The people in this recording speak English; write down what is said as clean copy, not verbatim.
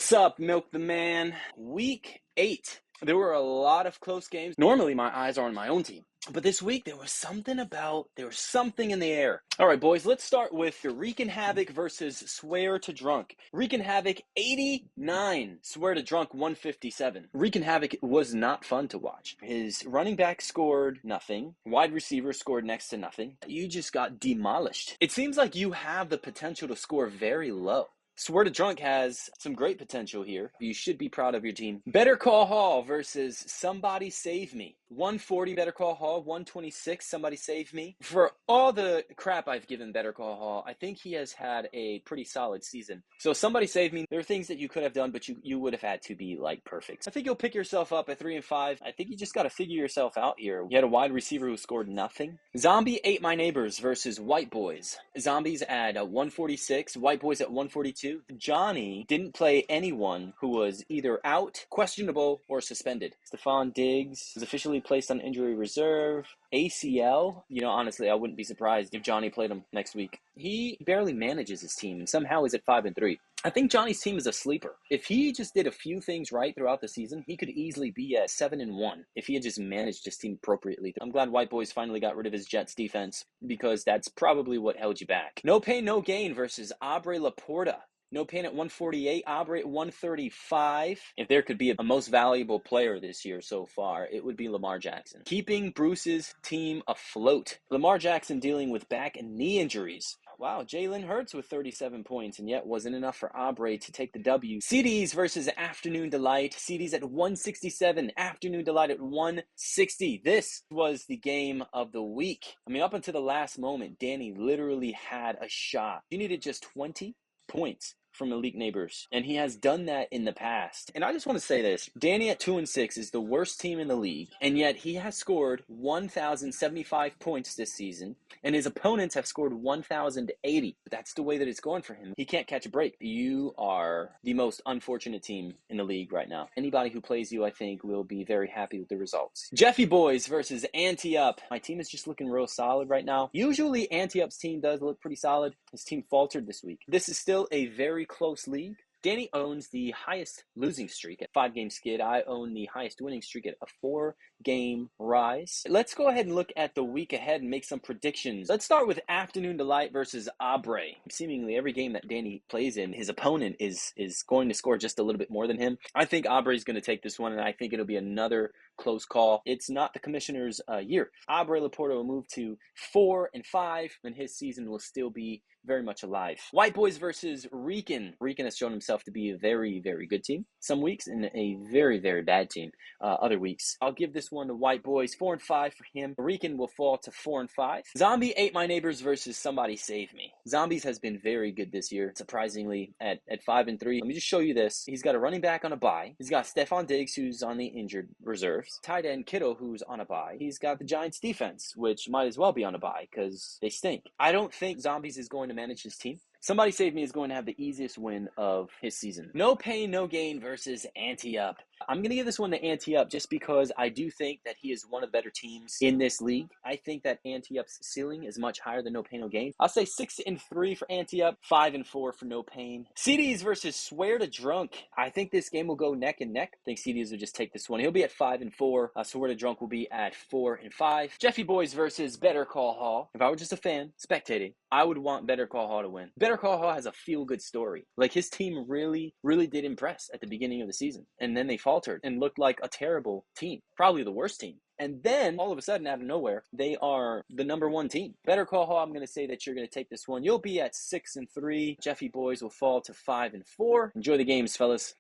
What's up, Milk the Man? Week 8. There were a lot of close games. Normally, my eyes are on my own team. But this week, there was something in the air. All right, boys, let's start with Wreakin' Havoc versus Swear to Drunk. Wreakin' Havoc, 89. Swear to Drunk, 157. Wreakin' Havoc was not fun to watch. His running back scored nothing. Wide receiver scored next to nothing. You just got demolished. It seems like you have the potential to score very low. Swear to Drunk has some great potential here. You should be proud of your team. Better Call Hall versus Somebody Save Me. 140 Better Call Hall, 126 Somebody Save Me. For all the crap I've given Better Call Hall, I think he has had a pretty solid season. So Somebody Save Me, there are things that you could have done, but you would have had to be like perfect. I think you'll pick yourself up at 3 and 5. I think you just got to figure yourself out here. You had a wide receiver who scored nothing. Zombie Ate My Neighbors versus White Boys. Zombies at 146, White Boys at 142. Johnny didn't play anyone who was either out, questionable, or suspended. Stephon Diggs was officially placed on injury reserve. ACL, honestly, I wouldn't be surprised if Johnny played him next week. He barely manages his team and somehow is at 5 and 3. I think Johnny's team is a sleeper. If he just did a few things right throughout the season, he could easily be at 7 and 1 if he had just managed his team appropriately. I'm glad White Boys finally got rid of his Jets defense because that's probably what held you back. No Pain, No Gain versus Aubrey Laporta. No Pain at 148, Aubrey at 135. If there could be a most valuable player this year so far, it would be Lamar Jackson. Keeping Bruce's team afloat. Lamar Jackson dealing with back and knee injuries. Wow, Jalen Hurts with 37 points, and yet wasn't enough for Aubrey to take the W. CDs versus Afternoon Delight. CDs at 167, Afternoon Delight at 160. This was the game of the week. Up until the last moment, Danny literally had a shot. He needed just 20 points from Elite Neighbors, and he has done that in the past. And I just want to say this, Danny at 2 and 6 is the worst team in the league, and yet he has scored 1,075 points this season, and his opponents have scored 1,080. That's the way that it's going for him. He can't catch a break. You are the most unfortunate team in the league right now. Anybody who plays you, I think, will be very happy with the results. Jeffy Boys versus Ante Up. My team is just looking real solid right now. Usually Ante Up's team does look pretty solid. His team faltered this week. This is still a very close league. Danny owns the highest losing streak at 5-game skid. I own the highest winning streak at a 4-game rise. Let's go ahead and look at the week ahead and make some predictions. Let's start with Afternoon Delight versus Aubrey. Seemingly every game that Danny plays in, his opponent is going to score just a little bit more than him. I think Aubrey's going to take this one, and I think it'll be another close call. It's not the commissioner's year. Aubrey Laporta will move to 4 and 5, and his season will still be very much alive. White Boys versus Wreakin'. Wreakin' has shown himself to be a very, very good team some weeks and a very, very bad team other weeks. I'll give this one to White Boys. 4 and 5 for him. Wreakin' will fall to 4 and 5. Zombie Ate My Neighbors versus Somebody Save Me. Zombies has been very good this year, surprisingly, at 5 and 3. Let me just show you this. He's got a running back on a bye. He's got Stephon Diggs, who's on the injured reserves. Tight end Kittle, who's on a bye. He's got the Giants defense, which might as well be on a bye because they stink. I don't think Zombies is going to manage his team. Somebody Save Me is going to have the easiest win of his season. No Pain, No Gain versus Ante Up. I'm going to give this one to Ante Up just because I do think that he is one of the better teams in this league. I think that Ante Up's ceiling is much higher than No Pain, No Gain. I'll say 6 and 3 for Ante Up, 5 and 4 for No Pain. CDs versus Swear to Drunk. I think this game will go neck and neck. I think CDs will just take this one. He'll be at 5 and 4. Swear to Drunk will be at 4 and 5. Jeffy Boys versus Better Call Hall. If I were just a fan spectating, I would want Better Call Hall to win. Better Call Hall has a feel-good story. Like, his team really, really did impress at the beginning of the season. And then they faltered and looked like a terrible team. Probably the worst team. And then, all of a sudden, out of nowhere, they are the number 1 team. Better Call Hall, I'm going to say that you're going to take this one. You'll be at 6 and 3. Jeffy Boys will fall to 5 and 4. Enjoy the games, fellas.